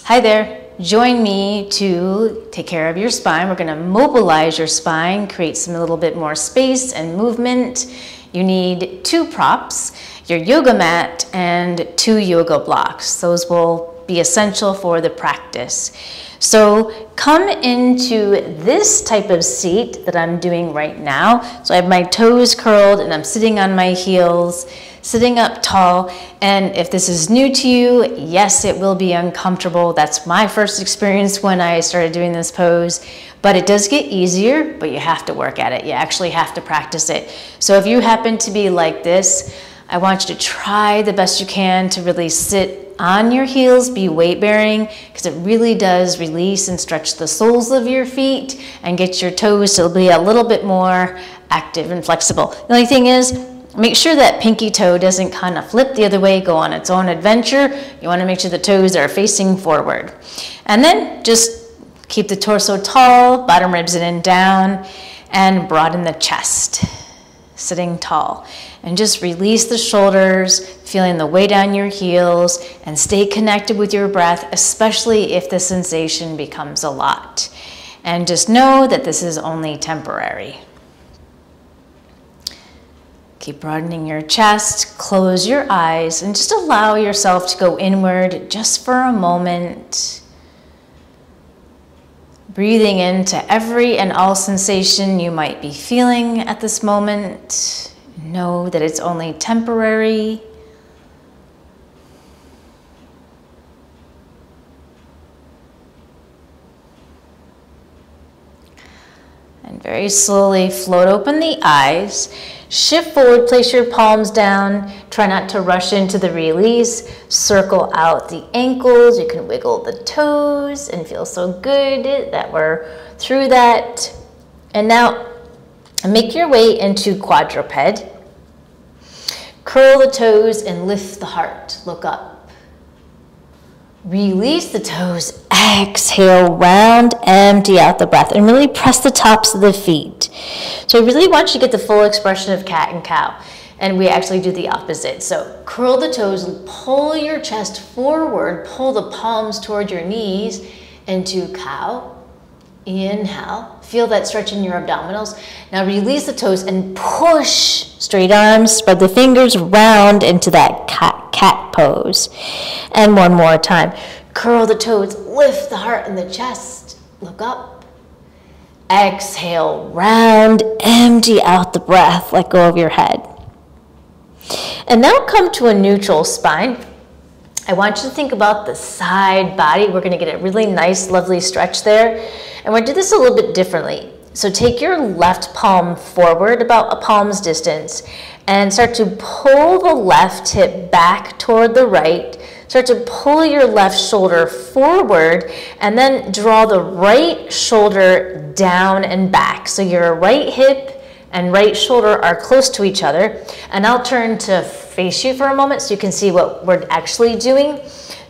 Hi there, join me to take care of your spine. We're gonna mobilize your spine, create some a little bit more space and movement. You need 2 props, your yoga mat and 2 yoga blocks. Those will be essential for the practice. So come into this type of seat that I'm doing right now. So I have my toes curled and I'm sitting on my heels, sitting up tall. And if this is new to you, yes, it will be uncomfortable. That's my first experience when I started doing this pose, but it does get easier, but you have to work at it. You actually have to practice it. So if you happen to be like this, I want you to try the best you can to really sit on your heels, be weight bearing, because it really does release and stretch the soles of your feet and get your toes to be a little bit more active and flexible. The only thing is, make sure that pinky toe doesn't kind of flip the other way, go on its own adventure. You want to make sure the toes are facing forward. And then just keep the torso tall, bottom ribs in and down, and broaden the chest, sitting tall. And just release the shoulders, feeling the weight on your heels, and stay connected with your breath, especially if the sensation becomes a lot. And just know that this is only temporary. Keep broadening your chest, close your eyes, and just allow yourself to go inward just for a moment. Breathing into every and all sensation you might be feeling at this moment. Know that it's only temporary. And very slowly float open the eyes. Shift forward, place your palms down. Try not to rush into the release. Circle out the ankles. You can wiggle the toes and feel so good that we're through that. And now make your way into quadruped. Curl the toes and lift the heart. Look up. Release the toes. Exhale, round, empty out the breath, and really press the tops of the feet. So I really want you to get the full expression of cat and cow. And we actually do the opposite. So curl the toes and pull your chest forward. Pull the palms toward your knees into cow. Inhale. Feel that stretch in your abdominals. Now release the toes and push. Straight arms, spread the fingers round into that cat pose. And one more time. Curl the toes, lift the heart and the chest. Look up. Exhale, round, empty out the breath. Let go of your head. And now come to a neutral spine. I want you to think about the side body. We're going to get a really nice, lovely stretch there. And we're going to do this a little bit differently. So take your left palm forward about a palm's distance and start to pull the left hip back toward the right. Start to pull your left shoulder forward and then draw the right shoulder down and back. So your right hip and right shoulder are close to each other. And I'll turn to face you for a moment so you can see what we're actually doing.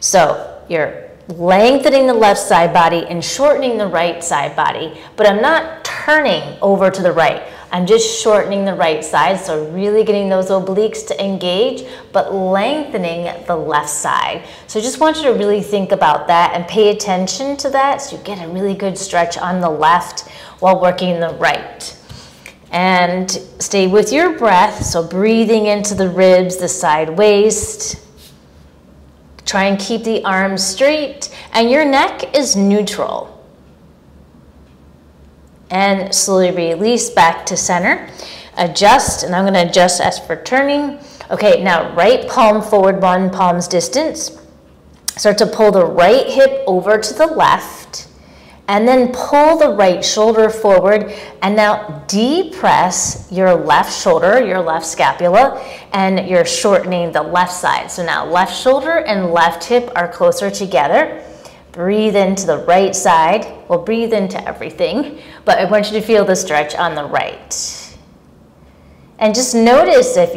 So you're lengthening the left side body and shortening the right side body, but I'm not turning over to the right. I'm just shortening the right side, so really getting those obliques to engage, but lengthening the left side. So I just want you to really think about that and pay attention to that so you get a really good stretch on the left while working the right. And stay with your breath, so breathing into the ribs, the side waist. Try and keep the arms straight, and your neck is neutral. And slowly release back to center. Adjust, and I'm going to adjust as for turning. Okay, now right palm forward, one palm's distance. Start to pull the right hip over to the left, and then pull the right shoulder forward, and now depress your left shoulder, your left scapula, and you're shortening the left side. So now left shoulder and left hip are closer together. Breathe into the right side. Well, breathe into everything, but I want you to feel the stretch on the right. And just notice if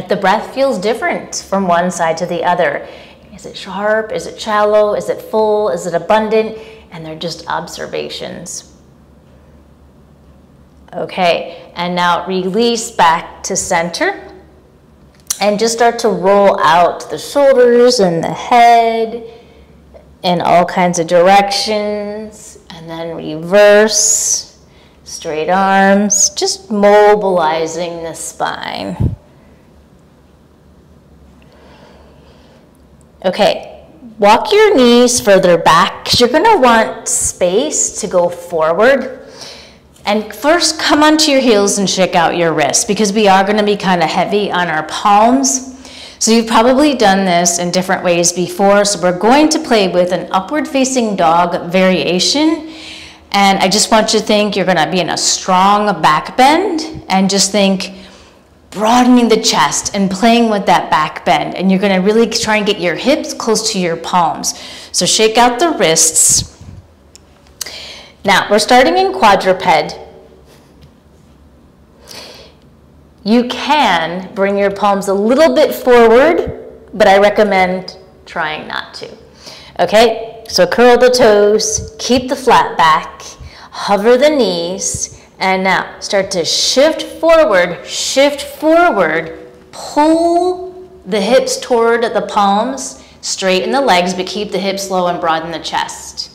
the breath feels different from one side to the other. Is it sharp? Is it shallow? Is it full? Is it abundant? And they're just observations. Okay, and now release back to center. And just start to roll out the shoulders and the head. in all kinds of directions, and then reverse, straight arms, just mobilizing the spine. Okay, walk your knees further back because you're going to want space to go forward. And first, come onto your heels and shake out your wrists because we are going to be kind of heavy on our palms. So you've probably done this in different ways before. So we're going to play with an upward facing dog variation. And I just want you to think you're going to be in a strong back bend and just think broadening the chest and playing with that back bend. And you're going to really try and get your hips close to your palms. So shake out the wrists. Now we're starting in quadruped. You can bring your palms a little bit forward, but I recommend trying not to. Okay, so curl the toes, keep the flat back, hover the knees, and now start to shift forward, pull the hips toward the palms, straighten the legs, but keep the hips low and broaden the chest.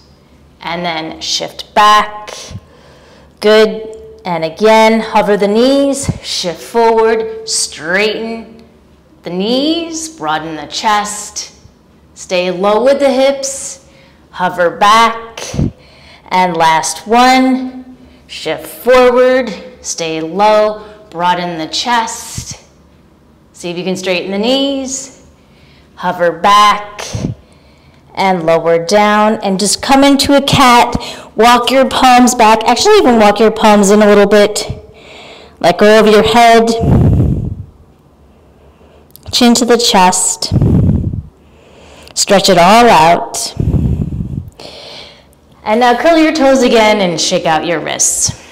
And then shift back, good. And again, hover the knees, shift forward, straighten the knees, broaden the chest, stay low with the hips, hover back, and last one, shift forward, stay low, broaden the chest, see if you can straighten the knees, hover back, and lower down, and just come into a cat. Walk your palms back. Actually, even walk your palms in a little bit. Let go of your head. Chin to the chest. Stretch it all out. And now curl your toes again and shake out your wrists.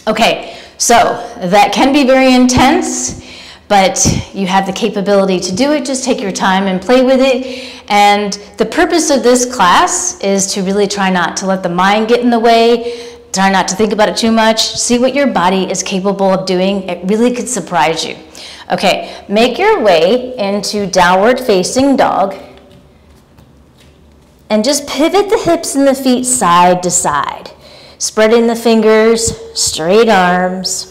Okay, so that can be very intense, but you have the capability to do it. Just take your time and play with it. And the purpose of this class is to really try not to let the mind get in the way, try not to think about it too much, see what your body is capable of doing. It really could surprise you. Okay, make your way into downward facing dog and just pivot the hips and the feet side to side, spreading the fingers, straight arms.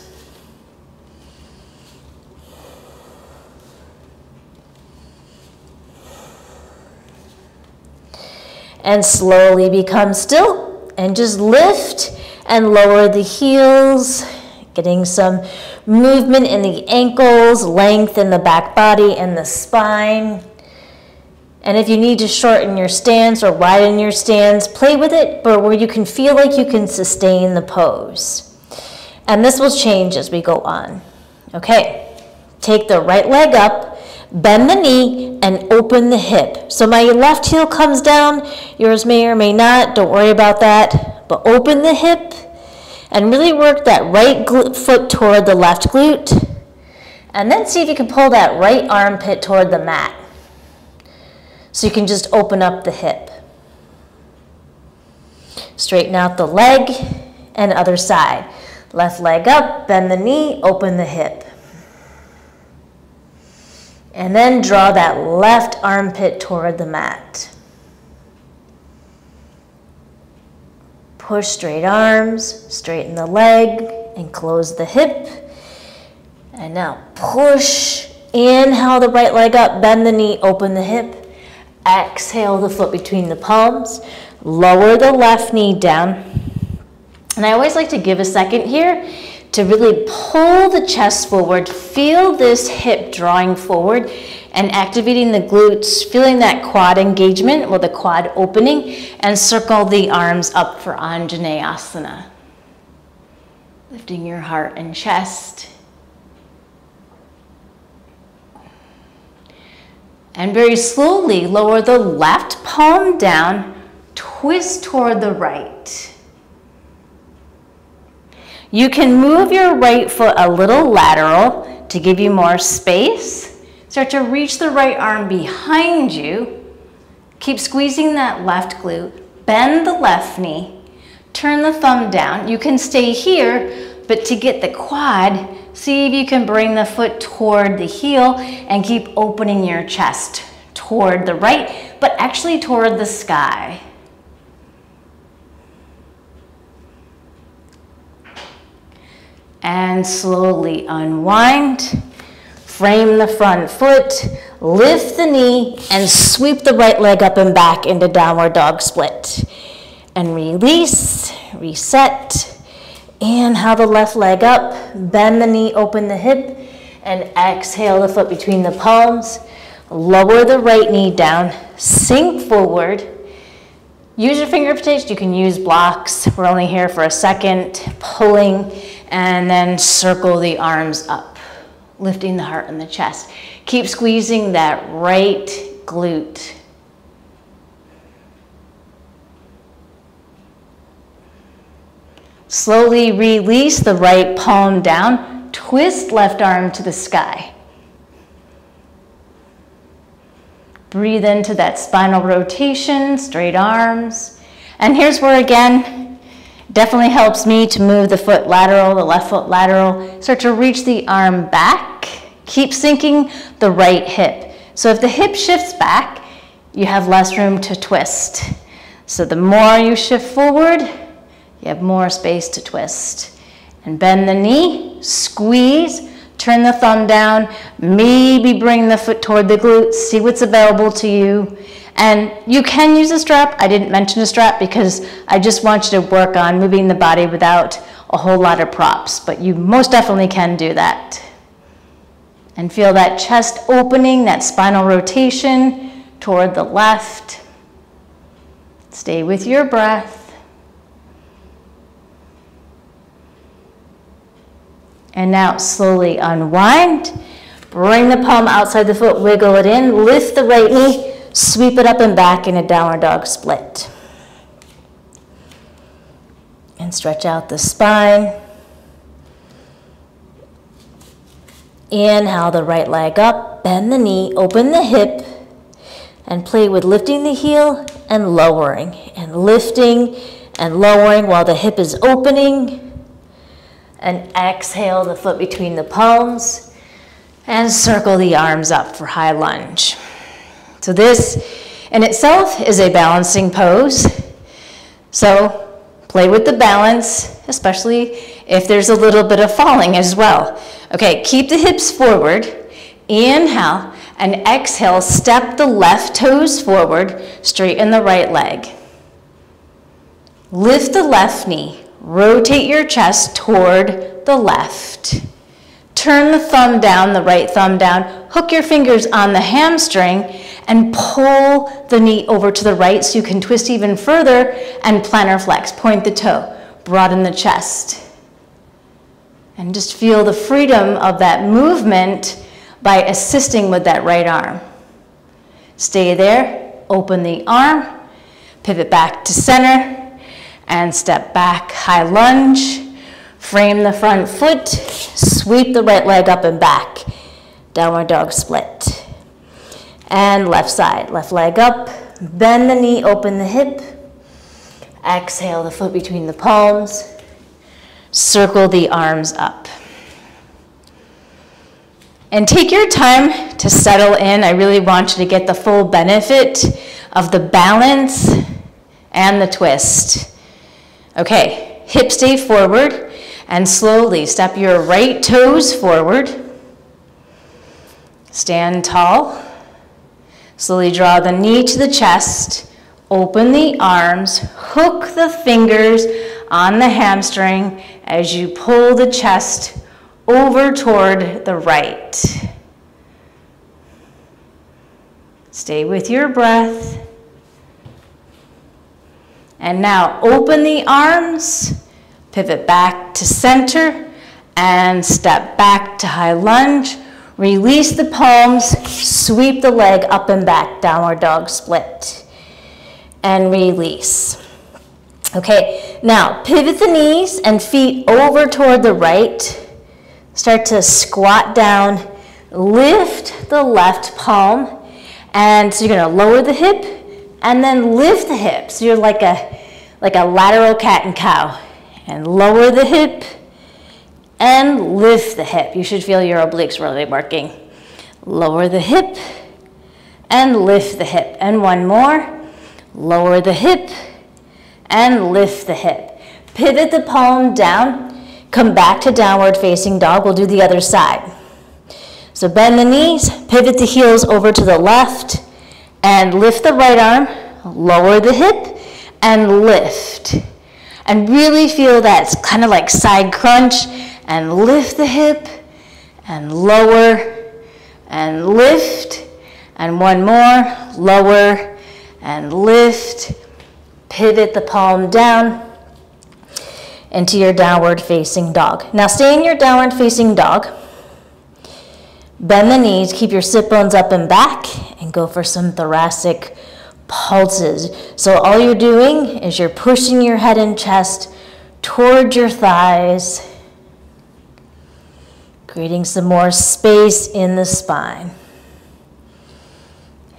And slowly become still and just lift and lower the heels, getting some movement in the ankles, length in the back body and the spine. And if you need to shorten your stance or widen your stance, play with it, but where you can feel like you can sustain the pose. And this will change as we go on. Okay, take the right leg up, bend the knee, and open the hip. So my left heel comes down, yours may or may not, don't worry about that. But open the hip and really work that right foot toward the left glute. And then see if you can pull that right armpit toward the mat. So you can just open up the hip. Straighten out the leg and other side. Left leg up, bend the knee, open the hip. And then draw that left armpit toward the mat. Push straight arms, straighten the leg, and close the hip. And now push, inhale the right leg up, bend the knee, open the hip. Exhale the foot between the palms, lower the left knee down. And I always like to give a second here to really pull the chest forward, feel this hip drawing forward and activating the glutes, feeling that quad engagement or the quad opening, and circle the arms up for Anjana Asana. Lifting your heart and chest. And very slowly lower the left palm down, twist toward the right. You can move your right foot a little lateral to give you more space. Start to reach the right arm behind you. Keep squeezing that left glute. Bend the left knee. Turn the thumb down. You can stay here, but to get the quad, see if you can bring the foot toward the heel and keep opening your chest toward the right, but actually toward the sky. And slowly unwind. Frame the front foot, lift the knee, and sweep the right leg up and back into downward dog split. And release, reset. Inhale the left leg up, bend the knee, open the hip, and exhale the foot between the palms. Lower the right knee down, sink forward. Use your fingertips, you can use blocks. We're only here for a second, pulling, and then circle the arms up. Lifting the heart and the chest. Keep squeezing that right glute. Slowly release the right palm down. Twist left arm to the sky. Breathe into that spinal rotation, straight arms. And here's where, again, definitely helps me to move the foot lateral, the left foot lateral. Start to reach the arm back. Keep sinking the right hip. So if the hip shifts back, you have less room to twist. So the more you shift forward, you have more space to twist. And bend the knee, squeeze, turn the thumb down, maybe bring the foot toward the glutes, see what's available to you. And you can use a strap. I didn't mention a strap because I just want you to work on moving the body without a whole lot of props, but you most definitely can do that. And feel that chest opening, that spinal rotation toward the left. Stay with your breath. And now slowly unwind. Bring the palm outside the foot, wiggle it in, lift the right knee, sweep it up and back in a downward dog split. And stretch out the spine. Inhale the right leg up, bend the knee, open the hip, and play with lifting the heel and lowering, and lifting and lowering while the hip is opening. And exhale the foot between the palms, and circle the arms up for high lunge. So this in itself is a balancing pose. So play with the balance, especially if there's a little bit of falling as well. Okay, keep the hips forward, inhale, and exhale, step the left toes forward, straighten the right leg. Lift the left knee, rotate your chest toward the left. Turn the thumb down, the right thumb down, hook your fingers on the hamstring, and pull the knee over to the right so you can twist even further and plantar flex, point the toe, broaden the chest. And just feel the freedom of that movement by assisting with that right arm. Stay there, open the arm, pivot back to center, and step back, high lunge. Frame the front foot, sweep the right leg up and back. Downward dog split. And left side, left leg up, bend the knee, open the hip. Exhale the foot between the palms. Circle the arms up. And take your time to settle in. I really want you to get the full benefit of the balance and the twist. Okay, hips stay forward, and slowly step your right toes forward. Stand tall. Slowly draw the knee to the chest. Open the arms. Hook the fingers on the hamstring as you pull the chest over toward the right. Stay with your breath. And now open the arms, pivot back to center, and step back to high lunge. Release the palms, sweep the leg up and back, downward dog split. And release. Okay, now pivot the knees and feet over toward the right. Start to squat down, lift the left palm, and so you're gonna lower the hip and then lift the hip. So you're like a lateral cat and cow. And lower the hip and lift the hip. You should feel your obliques really working. Lower the hip and lift the hip. And one more. Lower the hip and lift the hip. Pivot the palm down. Come back to downward facing dog. We'll do the other side. So bend the knees, pivot the heels over to the left, and lift the right arm, lower the hip, and lift. And really feel that it's kind of like side crunch, and lift the hip, and lower, and lift, and one more, lower, and lift. Pivot the palm down into your downward facing dog. Now stay in your downward facing dog. Bend the knees, keep your sit bones up and back, and go for some thoracic pulses. So all you're doing is you're pushing your head and chest towards your thighs, creating some more space in the spine.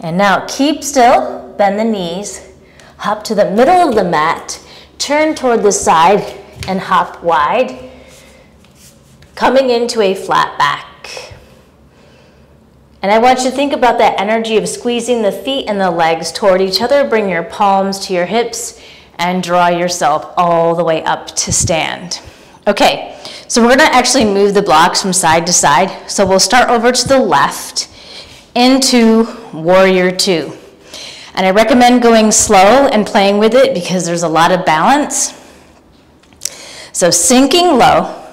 And now keep still, bend the knees, hop to the middle of the mat, turn toward the side, and hop wide, coming into a flat back. And I want you to think about that energy of squeezing the feet and the legs toward each other. Bring your palms to your hips and draw yourself all the way up to stand. Okay, so we're gonna actually move the blocks from side to side. So we'll start over to the left into Warrior Two. And I recommend going slow and playing with it because there's a lot of balance. So sinking low,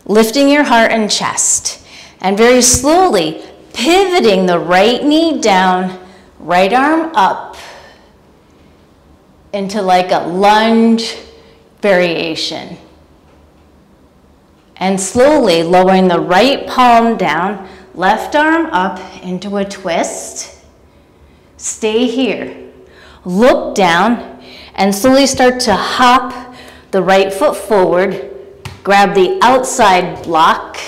lifting your heart and chest, and very slowly pivoting the right knee down, right arm up into like a lunge variation. And slowly lowering the right palm down, left arm up into a twist. Stay here. Look down and slowly start to hop the right foot forward. Grab the outside block.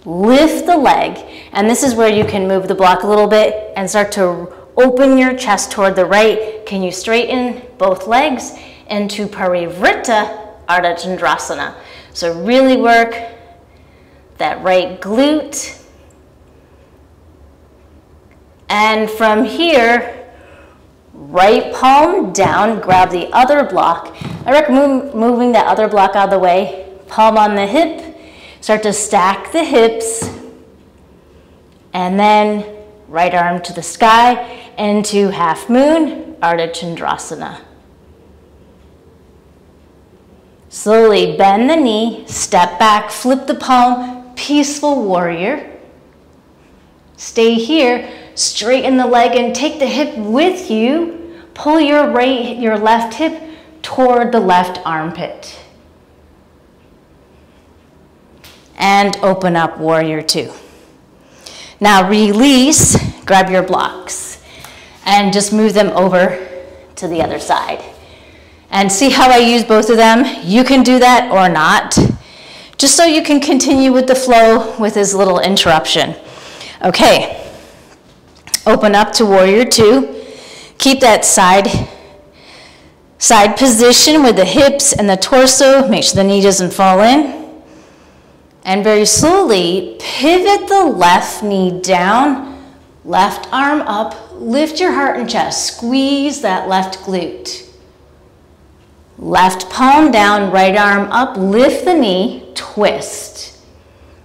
Lift the leg, and this is where you can move the block a little bit and start to open your chest toward the right. Can you straighten both legs into Parivrtta Ardha Chandrasana? So really work that right glute. And from here, right palm down, grab the other block. I recommend moving that other block out of the way, palm on the hip. Start to stack the hips, and then right arm to the sky into half moon, Ardha Chandrasana. Slowly bend the knee, step back, flip the palm, peaceful warrior. Stay here, straighten the leg and take the hip with you. Pull your left hip toward the left armpit. And open up Warrior Two. Now release, grab your blocks, and just move them over to the other side. And see how I use both of them? You can do that or not, just so you can continue with the flow with this little interruption. Okay, open up to Warrior Two. Keep that side position with the hips and the torso. Make sure the knee doesn't fall in. And very slowly, pivot the left knee down, left arm up, lift your heart and chest, squeeze that left glute. Left palm down, right arm up, lift the knee, twist.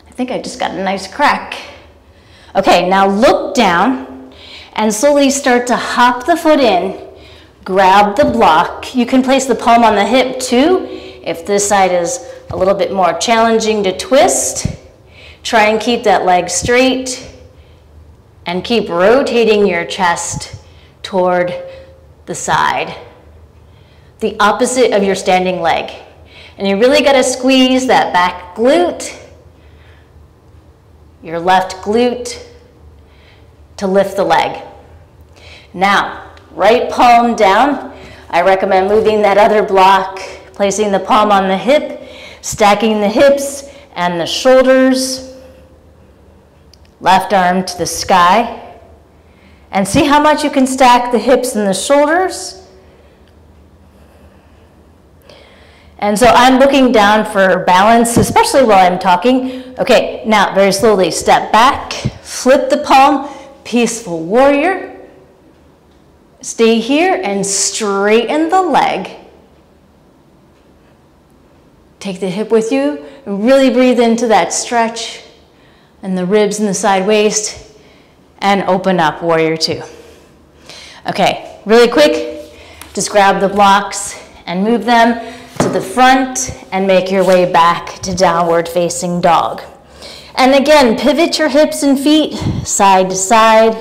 I think I just got a nice crack. Okay, now look down and slowly start to hop the foot in, grab the block. You can place the palm on the hip too, if this side is a little bit more challenging to twist. Try and keep that leg straight and keep rotating your chest toward the side, the opposite of your standing leg. And you really got to squeeze that back glute, your left glute, to lift the leg. Now, right palm down. I recommend moving that other block, placing the palm on the hip, stacking the hips and the shoulders, left arm to the sky, and see how much you can stack the hips and the shoulders. And so I'm looking down for balance, especially while I'm talking. Okay, now very slowly step back, flip the palm, peaceful warrior. Stay here and straighten the leg. Take the hip with you, and really breathe into that stretch and the ribs and the side waist, and open up, warrior two. Okay, really quick, just grab the blocks and move them to the front and make your way back to downward facing dog. And again, pivot your hips and feet side to side.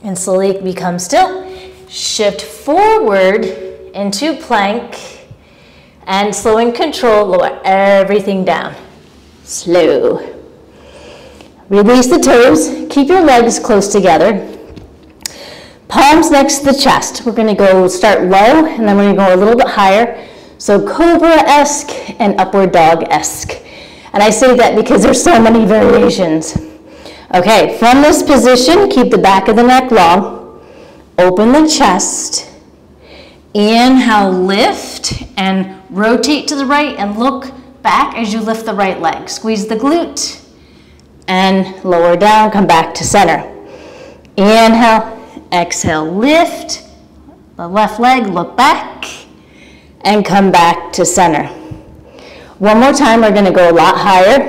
And slowly become still. Shift forward into plank, and slow and control, lower everything down. Slow. Release the toes, keep your legs close together. Palms next to the chest. We're gonna go start low, and then we're gonna go a little bit higher. So Cobra-esque and upward dog-esque. And I say that because there's so many variations. Okay, from this position, keep the back of the neck long. Open the chest. Inhale, lift and rotate to the right and look back as you lift the right leg. Squeeze the glute and lower down, come back to center. Inhale, exhale, lift the left leg, look back and come back to center. One more time, we're gonna go a lot higher.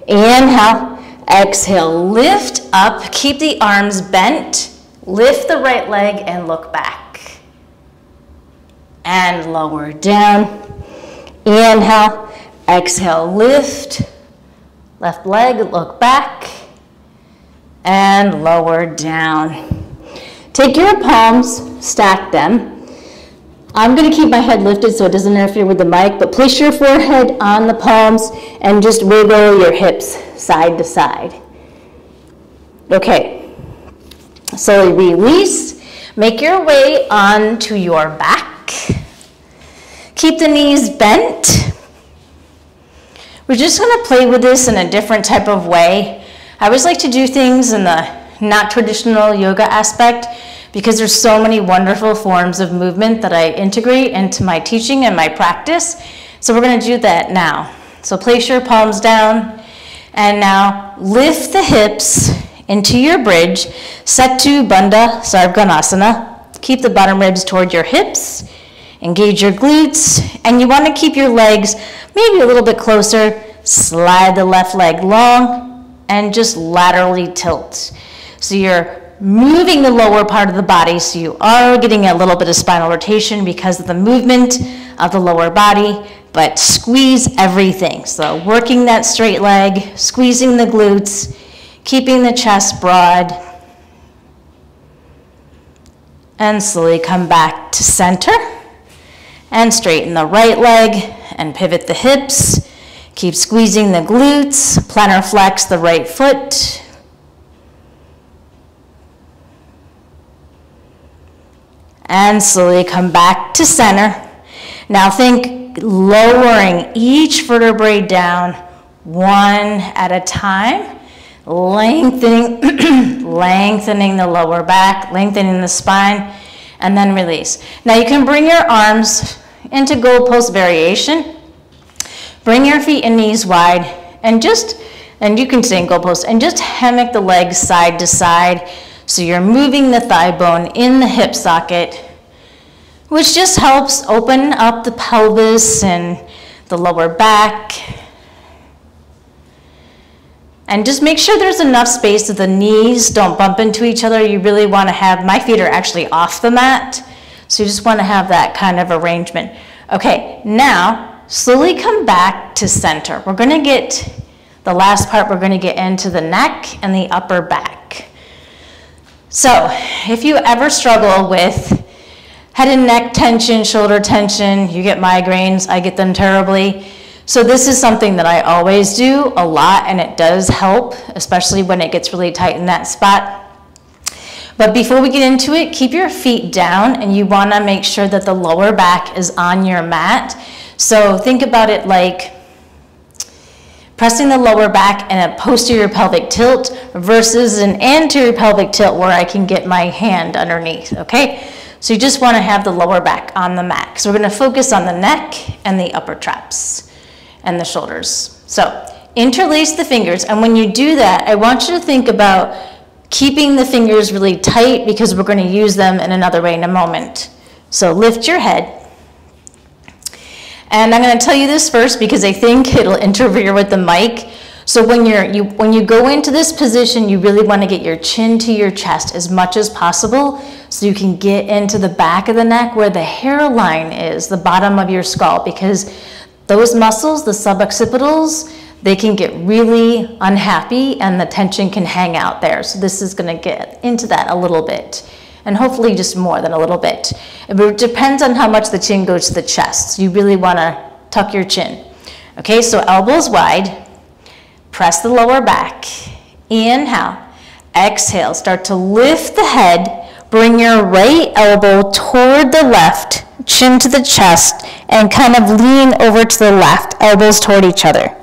Inhale, exhale, lift up, keep the arms bent. Lift the right leg and look back. And lower down. Inhale, exhale, lift. Left leg, look back. And lower down. Take your palms, stack them. I'm gonna keep my head lifted so it doesn't interfere with the mic, but place your forehead on the palms and just wiggle your hips side to side. Okay. Slowly release, make your way onto your back. Keep the knees bent. We're just gonna play with this in a different type of way. I always like to do things in the not traditional yoga aspect because there's so many wonderful forms of movement that I integrate into my teaching and my practice. So we're gonna do that now. So place your palms down and now lift the hips into your bridge, Setu Bandha Sarvanasana. Keep the bottom ribs toward your hips, engage your glutes, and you want to keep your legs maybe a little bit closer. Slide the left leg long and just laterally tilt. So you're moving the lower part of the body, so you are getting a little bit of spinal rotation because of the movement of the lower body, but squeeze everything. So working that straight leg, squeezing the glutes, keeping the chest broad, and slowly come back to center and straighten the right leg and pivot the hips. Keep squeezing the glutes, plantar flex the right foot. And slowly come back to center. Now think lowering each vertebrae down one at a time. Lengthening, lengthening the lower back, lengthening the spine, and then release. Now you can bring your arms into goalpost variation. Bring your feet and knees wide, and you can stay in goalpost, and just hammock the legs side to side. So you're moving the thigh bone in the hip socket, which just helps open up the pelvis and the lower back. And just make sure there's enough space so the knees don't bump into each other. You really want to have, my feet are actually off the mat, so you just want to have that kind of arrangement. Okay, now slowly come back to center. We're going to get, the last part, we're going to get into the neck and the upper back. So if you ever struggle with head and neck tension, shoulder tension, you get migraines, I get them terribly. So this is something that I always do a lot, and it does help, especially when it gets really tight in that spot. But before we get into it, keep your feet down, and you want to make sure that the lower back is on your mat. So think about it like pressing the lower back in a posterior pelvic tilt versus an anterior pelvic tilt where I can get my hand underneath, okay? So you just want to have the lower back on the mat. So we're going to focus on the neck and the upper traps and the shoulders. So interlace the fingers, and when you do that, I want you to think about keeping the fingers really tight because we're going to use them in another way in a moment. So lift your head. And I'm going to tell you this first because I think it'll interfere with the mic. So when you go into this position, you really want to get your chin to your chest as much as possible so you can get into the back of the neck where the hairline is, the bottom of your skull, because those muscles, the suboccipitals, they can get really unhappy and the tension can hang out there. So this is going to get into that a little bit, and hopefully just more than a little bit. It depends on how much the chin goes to the chest. So you really want to tuck your chin. Okay, so elbows wide. Press the lower back. Inhale. Exhale. Start to lift the head. Bring your right elbow toward the left, chin to the chest, and kind of lean over to the left, elbows toward each other.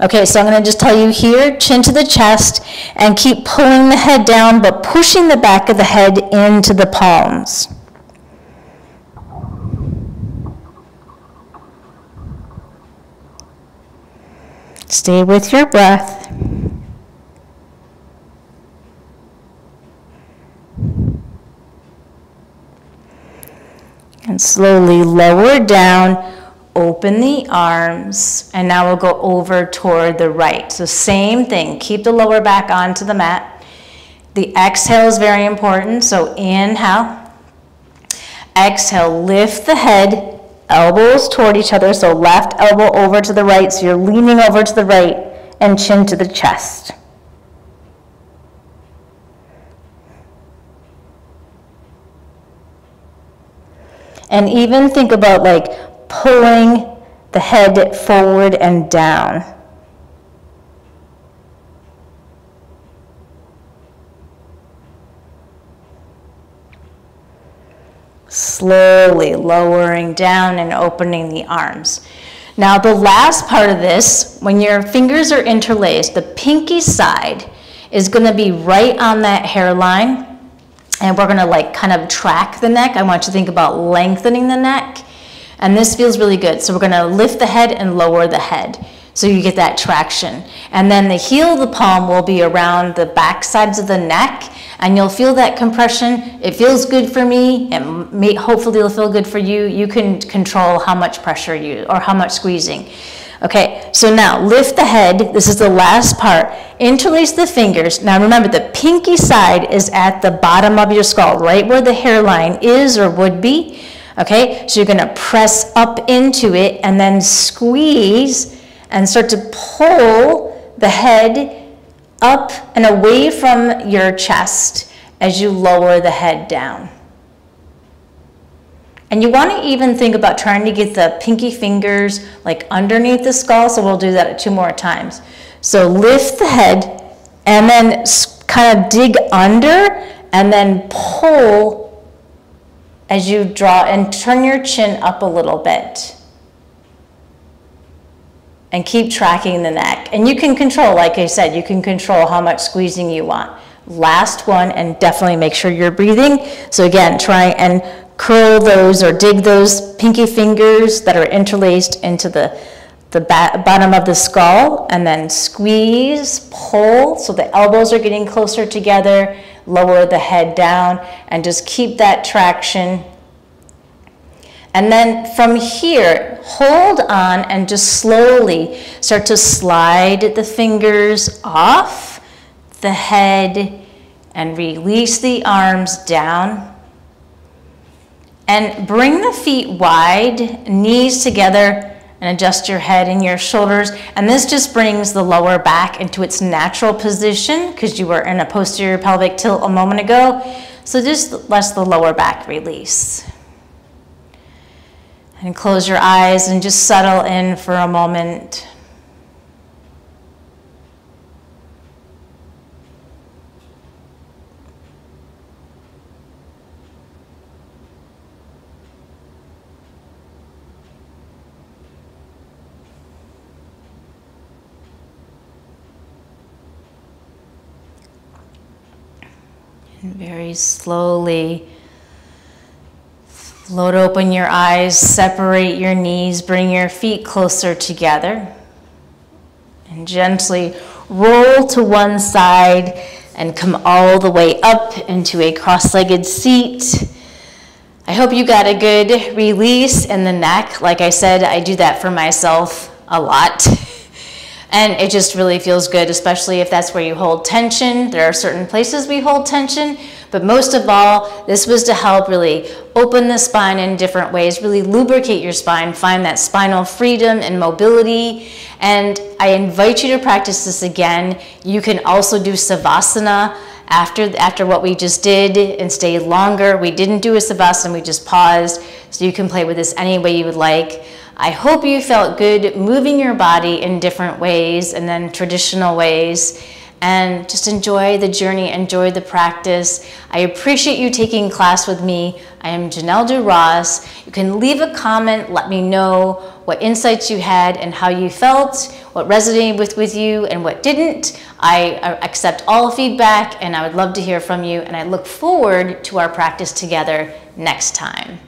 Okay, so I'm going to just tell you here, chin to the chest, and keep pulling the head down, but pushing the back of the head into the palms. Stay with your breath. And slowly lower down, open the arms, and now we'll go over toward the right. So same thing, keep the lower back onto the mat. The exhale is very important, so inhale. Exhale, lift the head. Elbows toward each other, so left elbow over to the right, so you're leaning over to the right, and chin to the chest. And even think about like pulling the head forward and down. Slowly lowering down and opening the arms. Now the last part of this, when your fingers are interlaced, the pinky side is going to be right on that hairline, and we're going to like kind of track the neck. I want you to think about lengthening the neck, and this feels really good. So we're going to lift the head and lower the head so you get that traction. And then the heel of the palm will be around the back sides of the neck, and you'll feel that compression. It feels good for me, and hopefully it'll feel good for you. You can control how much pressure or how much squeezing. Okay, so now lift the head. This is the last part. Interlace the fingers. Now remember, the pinky side is at the bottom of your skull, right where the hairline is or would be. Okay, so you're gonna press up into it and then squeeze and start to pull the head up and away from your chest as you lower the head down. And you want to even think about trying to get the pinky fingers like underneath the skull, so we'll do that 2 more times. So lift the head and then kind of dig under and then pull as you draw, and turn your chin up a little bit. And keep tracking the neck. And you can control, like I said, you can control how much squeezing you want. Last one, and definitely make sure you're breathing. So again, try and curl those or dig those pinky fingers that are interlaced into the bottom of the skull, and then squeeze, pull, so the elbows are getting closer together, lower the head down, and just keep that traction. And then from here, hold on and just slowly start to slide the fingers off the head and release the arms down. And bring the feet wide, knees together, and adjust your head and your shoulders. And this just brings the lower back into its natural position because you were in a posterior pelvic tilt a moment ago. So just let the lower back release. And close your eyes and just settle in for a moment. And very slowly float open your eyes, separate your knees, bring your feet closer together. And gently roll to one side and come all the way up into a cross-legged seat. I hope you got a good release in the neck. Like I said, I do that for myself a lot. And it just really feels good, especially if that's where you hold tension. There are certain places we hold tension, but most of all, this was to help really open the spine in different ways, really lubricate your spine, find that spinal freedom and mobility. And I invite you to practice this again. You can also do Savasana after what we just did and stay longer. We didn't do a Savasana, we just paused. So you can play with this any way you would like. I hope you felt good moving your body in different ways and then traditional ways. And just enjoy the journey, enjoy the practice. I appreciate you taking class with me. I am Janel DuRoss. You can leave a comment, let me know what insights you had and how you felt, what resonated with you and what didn't. I accept all feedback and I would love to hear from you, and I look forward to our practice together next time.